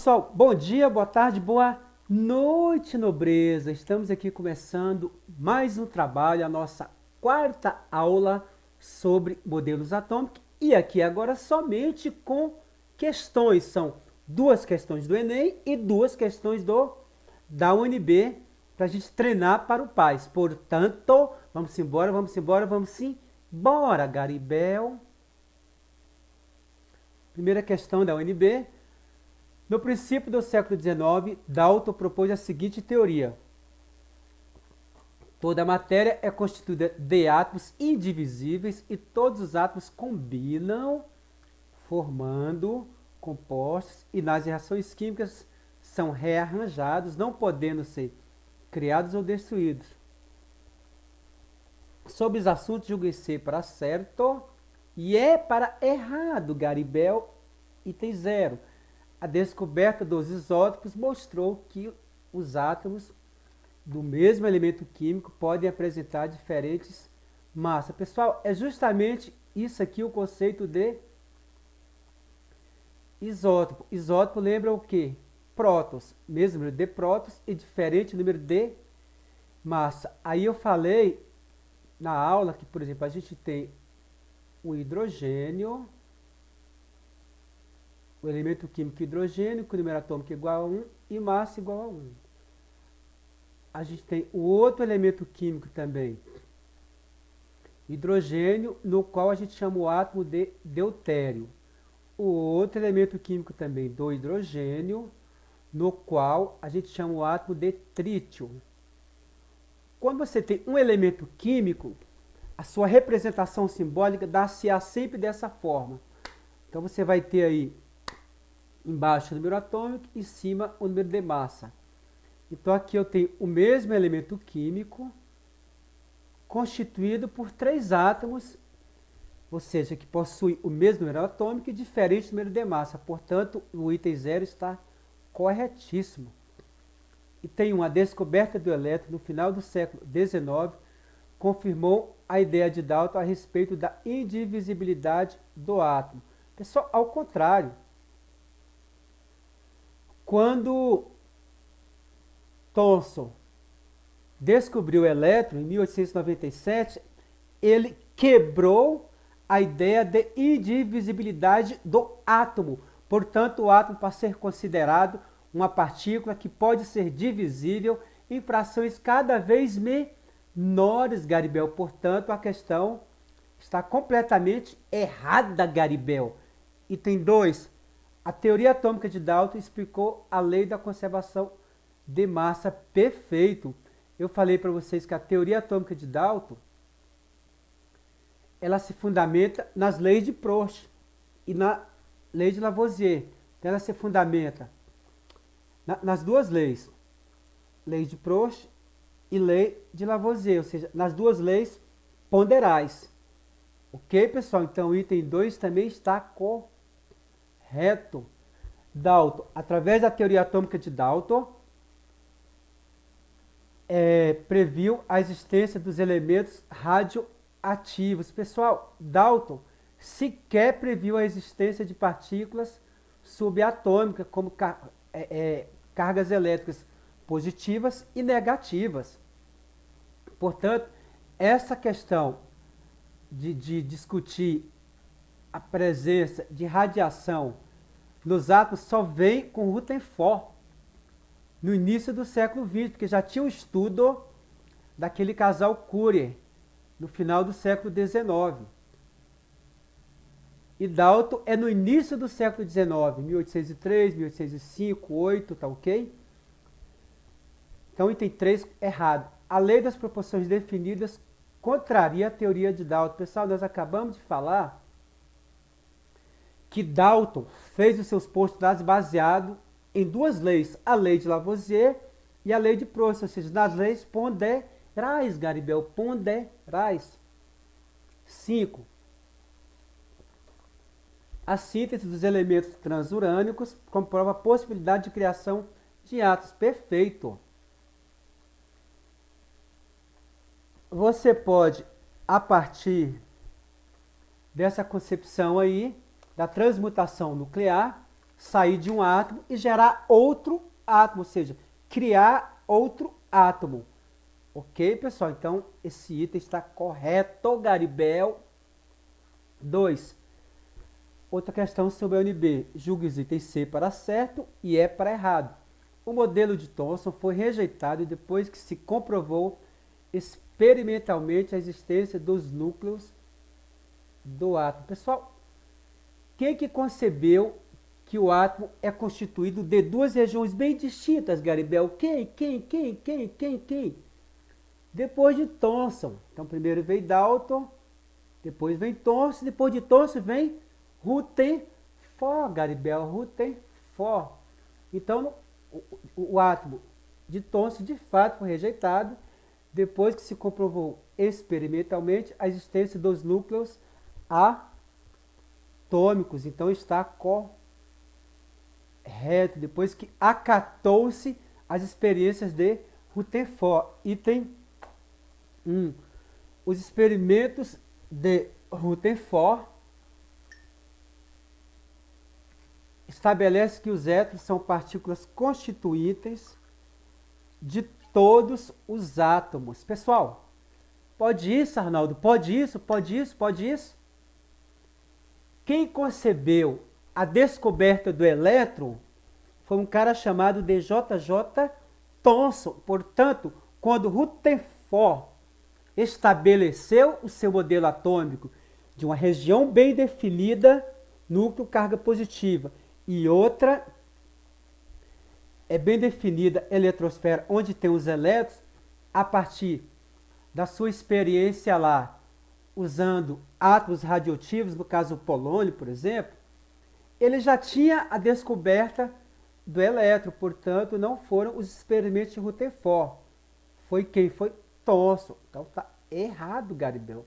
pessoal, bom dia, boa tarde, boa noite, nobreza. Estamos aqui começando mais um trabalho, a nossa quarta aula sobre modelos atômicos. E aqui agora somente com questões. São duas questões do Enem e duas questões da UNB para a gente treinar para o PAS. Portanto, vamos embora, Garibel. Primeira questão da UNB. No princípio do século XIX, Dalton propôs a seguinte teoria. Toda a matéria é constituída de átomos indivisíveis e todos os átomos combinam, formando compostos, e nas reações químicas são rearranjados, não podendo ser criados ou destruídos. Sobre os assuntos, julguem-se para certo e é para errado, Garibel, item 0. A descoberta dos isótopos mostrou que os átomos do mesmo elemento químico podem apresentar diferentes massas. Pessoal, é justamente isso aqui o conceito de isótopo. Isótopo lembra o quê? Prótons, mesmo número de prótons e diferente número de massa. Aí eu falei na aula que, por exemplo, a gente tem o hidrogênio, o elemento químico hidrogênio, com número atômico igual a 1 e massa igual a 1. A gente tem o outro elemento químico também, hidrogênio, no qual a gente chama o átomo de deutério. O outro elemento químico também do hidrogênio, no qual a gente chama o átomo de trítio. Quando você tem um elemento químico, a sua representação simbólica dá-se-á sempre dessa forma. Então você vai ter aí embaixo o número atômico, em cima o número de massa. Então aqui eu tenho o mesmo elemento químico constituído por 3 átomos, ou seja, que possuem o mesmo número atômico e diferente número de massa. Portanto, o item 0 está corretíssimo. E tem a descoberta do elétron no final do século XIX confirmou a ideia de Dalton a respeito da indivisibilidade do átomo. Pessoal, ao contrário, quando Thomson descobriu o elétron em 1897, ele quebrou a ideia de indivisibilidade do átomo. Portanto, o átomo passa a ser considerado uma partícula que pode ser divisível em frações cada vez menores, Garibel. Portanto, a questão está completamente errada, Garibel. Item 2. A teoria atômica de Dalton explicou a lei da conservação de massa. Perfeito. Eu falei para vocês que a teoria atômica de Dalton ela se fundamenta nas leis de Proust e na lei de Lavoisier. Então, ela se fundamenta nas duas leis, lei de Proust e lei de Lavoisier, ou seja, nas duas leis ponderais. Ok, pessoal? Então, o item 2 também está correto. Dalton, através da teoria atômica de Dalton, previu a existência dos elementos radioativos. Pessoal, Dalton sequer previu a existência de partículas subatômicas, como cargas elétricas positivas e negativas. Portanto, essa questão de discutir a presença de radiação nos átomos só vem com Rutherford no início do século XX, porque já tinha um estudo daquele casal Curie no final do século XIX. E Dalton é no início do século XIX, 1803, 1805, 8, tá ok? Então, item 3, errado. A lei das proporções definidas contraria a teoria de Dalton. Pessoal, nós acabamos de falar que Dalton fez os seus postulados baseado em duas leis, a lei de Lavoisier e a lei de Proust, ou seja, nas leis ponderais, Garibel, ponderais. 5. A síntese dos elementos transurânicos comprova a possibilidade de criação de átomos. Perfeito. Você pode, a partir dessa concepção aí, da transmutação nuclear, sair de um átomo e gerar outro átomo, ou seja, criar outro átomo. Ok, pessoal? Então, esse item está correto, Garibel. 2. Outra questão sobre a UNB. Julgue os itens C para certo e E para errado. O modelo de Thomson foi rejeitado depois que se comprovou experimentalmente a existência dos núcleos do átomo. Pessoal, quem que concebeu que o átomo é constituído de duas regiões bem distintas, Garibel? Quem? Depois de Thomson. Então, primeiro veio Dalton, depois vem Thomson, depois de Thomson vem Rutherford, Garibel, Rutherford. Então, o átomo de Thomson, de fato, foi rejeitado depois que se comprovou experimentalmente a existência dos núcleos atômicos. Então, está correto. Depois que acatou-se as experiências de Rutherford. Item 1. Os experimentos de Rutherford estabelece que os étonos são partículas constituintes de todos os átomos. Pessoal, pode isso, Arnaldo? Pode isso? Quem concebeu a descoberta do elétron foi um cara chamado de J.J. Thomson. Portanto, quando Rutherford estabeleceu o seu modelo atômico de uma região bem definida, núcleo carga positiva, e outra é bem definida, eletrosfera, onde tem os elétrons, a partir da sua experiência lá, usando átomos radioativos, no caso o polônio, por exemplo, ele já tinha a descoberta do elétron, portanto, não foram os experimentos de Rutherford. Foi quem? Foi Thomson. Então está errado, Garibel.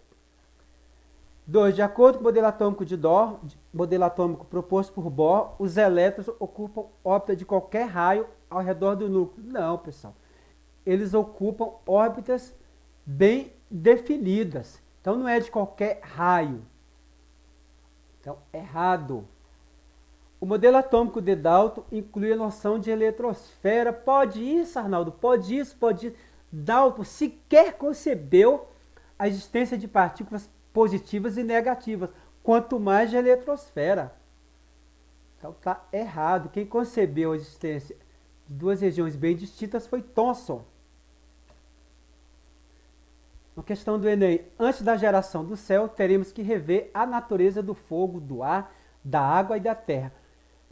2. De acordo com o modelo atômico de Bohr, modelo atômico proposto por Bohr, os elétrons ocupam órbita de qualquer raio ao redor do núcleo. Não, pessoal. Eles ocupam órbitas bem definidas. Então não é de qualquer raio. Então, errado. O modelo atômico de Dalton inclui a noção de eletrosfera. Pode isso, Arnaldo? Pode isso. Dalton sequer concebeu a existência de partículas positivas e negativas, quanto mais de eletrosfera. Então está errado. Quem concebeu a existência de duas regiões bem distintas foi Thomson. Uma questão do Enem. Antes da geração do céu, teremos que rever a natureza do fogo, do ar, da água e da terra.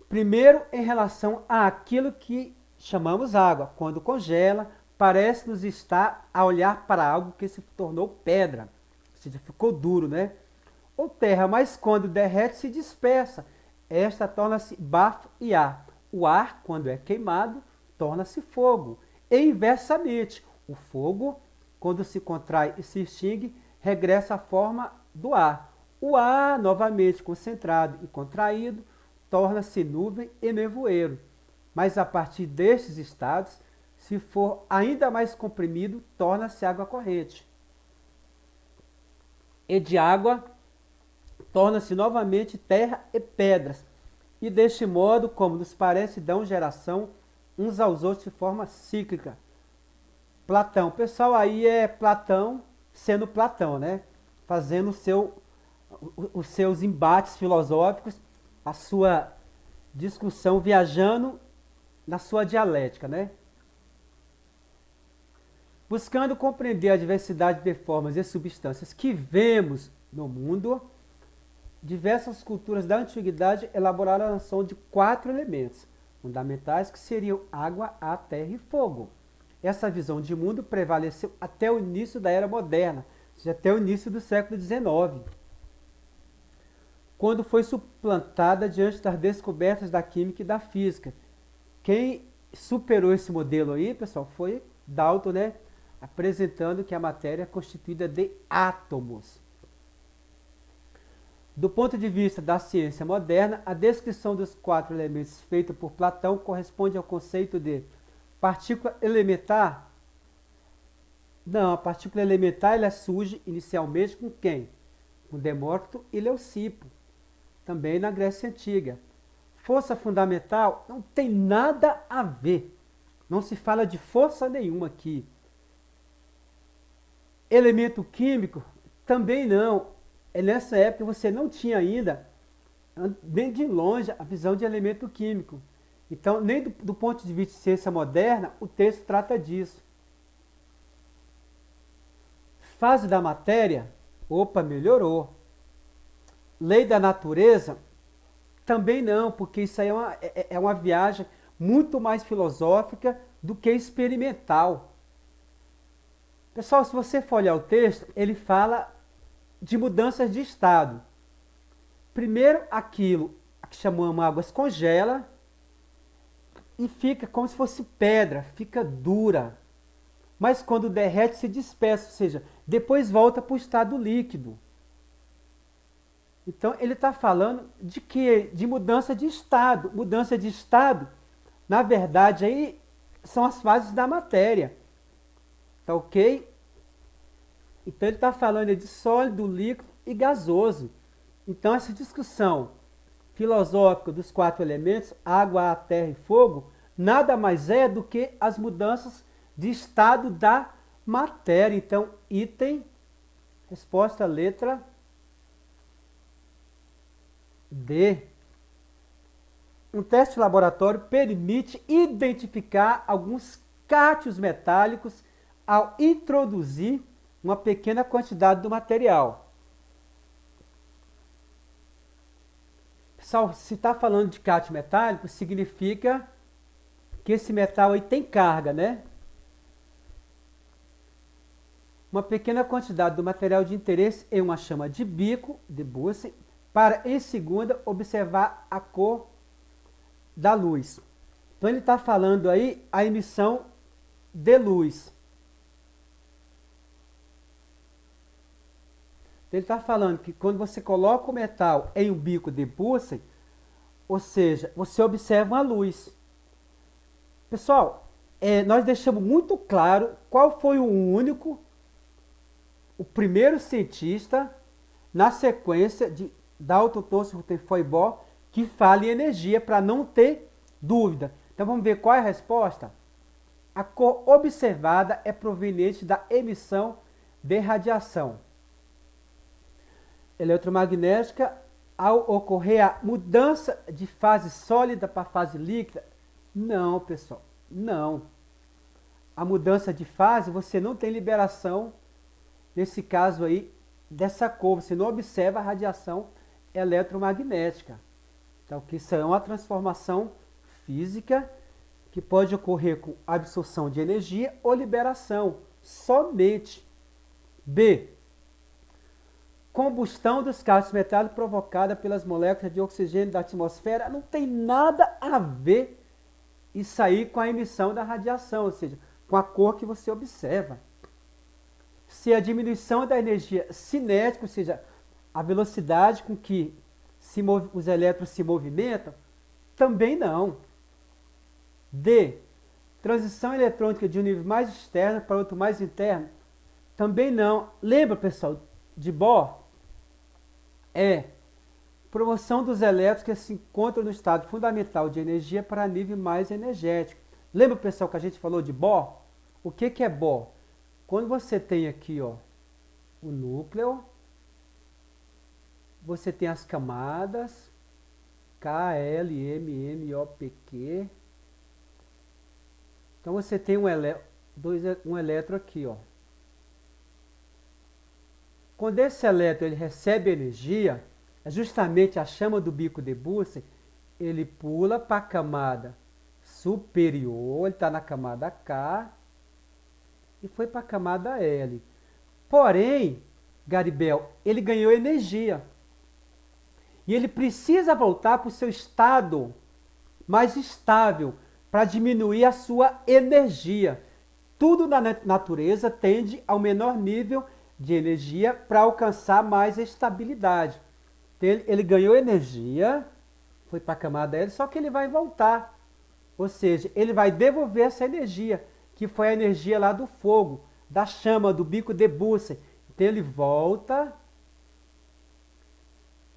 Primeiro, em relação àquilo que chamamos água. Quando congela, parece-nos estar a olhar para algo que se tornou pedra. Ou seja, ficou duro, né? Ou terra, mas quando derrete se dispersa. Esta torna-se bafo e ar. O ar, quando é queimado, torna-se fogo. E inversamente, o fogo, quando se contrai e se extingue, regressa à forma do ar. O ar, novamente concentrado e contraído, torna-se nuvem e nevoeiro. Mas a partir destes estados, se for ainda mais comprimido, torna-se água corrente. E de água, torna-se novamente terra e pedras. E deste modo, como nos parece, dão geração uns aos outros de forma cíclica. Platão. Pessoal, aí é Platão sendo Platão, né? Fazendo os seus embates filosóficos, a sua discussão, viajando na sua dialética, né? Buscando compreender a diversidade de formas e substâncias que vemos no mundo, diversas culturas da antiguidade elaboraram a noção de 4 elementos fundamentais que seriam água, ar, terra e fogo. Essa visão de mundo prevaleceu até o início da Era Moderna, ou seja, até o início do século XIX, quando foi suplantada diante das descobertas da química e da física. Quem superou esse modelo aí, pessoal, foi Dalton, né? Apresentando que a matéria é constituída de átomos. Do ponto de vista da ciência moderna, a descrição dos 4 elementos feita por Platão corresponde ao conceito de partícula elementar. Não, a partícula elementar ela surge inicialmente com quem? Com Demócrito e Leucipo, também na Grécia Antiga. Força fundamental não tem nada a ver. Não se fala de força nenhuma aqui. Elemento químico também não. Nessa época você não tinha ainda, nem de longe, a visão de elemento químico. Então, nem do ponto de vista de ciência moderna, o texto trata disso. Fase da matéria, opa, melhorou. Lei da natureza, também não, porque isso aí é uma viagem muito mais filosófica do que experimental. Pessoal, se você for olhar o texto, ele fala de mudanças de estado. Primeiro, aquilo que chamamos águas congela e fica como se fosse pedra, fica dura. Mas quando derrete, se dispersa, ou seja, depois volta para o estado líquido. Então, ele está falando de quê? De mudança de estado. Mudança de estado, na verdade, aí são as fases da matéria. Tá ok? Então, ele está falando de sólido, líquido e gasoso. Então, essa discussão filosófica dos 4 elementos, água, ar, terra e fogo, nada mais é do que as mudanças de estado da matéria. Então, item, resposta, letra D. Um teste de laboratório permite identificar alguns cátions metálicos ao introduzir uma pequena quantidade do material. Pessoal, se está falando de cátion metálico, significa que esse metal aí tem carga, né? Uma pequena quantidade do material de interesse em uma chama de bico, de Bunsen, para, em segunda, observar a cor da luz. Então, ele está falando aí a emissão de luz. Ele está falando que quando você coloca o metal em um bico de Bunsen, ou seja, você observa uma luz. Pessoal, nós deixamos muito claro qual foi o primeiro cientista na sequência de Dalton, Thomson, Rutherford e Bohr que fala em energia, para não ter dúvida. Então vamos ver qual é a resposta? A cor observada é proveniente da emissão de radiação eletromagnética ao ocorrer a mudança de fase sólida para fase líquida. Não, pessoal, não. A mudança de fase, você não tem liberação, nesse caso aí, dessa cor. Você não observa a radiação eletromagnética. Então, que isso é uma transformação física que pode ocorrer com absorção de energia ou liberação, somente. B. Combustão dos cátions metálicos provocada pelas moléculas de oxigênio da atmosfera. Não tem nada a ver isso aí com a emissão da radiação, ou seja, com a cor que você observa. Se a diminuição da energia cinética, ou seja, a velocidade com que os elétrons se movimentam, também não. D. Transição eletrônica de um nível mais externo para outro mais interno, também não. Lembra, pessoal, de Bohr? Promoção dos elétrons que se encontram no estado fundamental de energia para nível mais energético. Lembra, pessoal, que a gente falou de Bohr? O que é Bohr? Quando você tem aqui, ó, o núcleo, você tem as camadas K, L, M, N, O, P, Q. Então você tem um elétron aqui, ó. Quando esse elétron ele recebe energia, é justamente a chama do bico de Bunsen, ele pula para a camada superior, ele está na camada K e foi para a camada L. Porém, Garibel, ele ganhou energia. E ele precisa voltar para o seu estado mais estável para diminuir a sua energia. Tudo na natureza tende ao menor nível de energia para alcançar mais estabilidade. Então, ele ganhou energia, foi para a camada L, só que ele vai voltar. Ou seja, ele vai devolver essa energia, que foi a energia lá do fogo, da chama, do bico de Bunsen. Então ele volta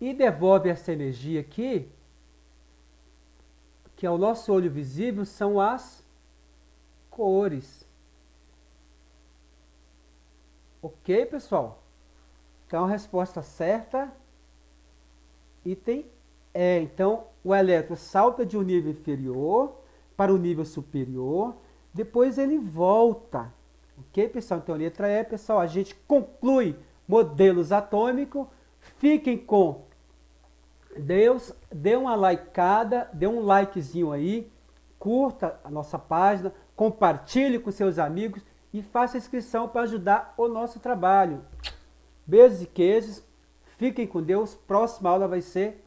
e devolve essa energia aqui que ao nosso olho visível são as cores. Ok, pessoal? Então, a resposta certa, item E. Então, o elétron salta de um nível inferior para o nível superior, depois ele volta. Ok, pessoal? Então, letra E, pessoal, a gente conclui modelos atômicos. Fiquem com Deus, dê uma likeada, dê um likezinho aí, curta a nossa página, compartilhe com seus amigos e faça inscrição para ajudar o nosso trabalho. Beijos e queijos, fiquem com Deus. Próxima aula vai ser,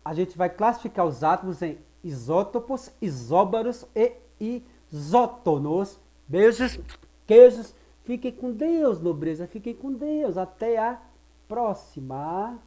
a gente vai classificar os átomos em isótopos, isóbaros e isótonos. Beijos, queijos, fiquem com Deus, nobreza, fiquem com Deus. Até a próxima.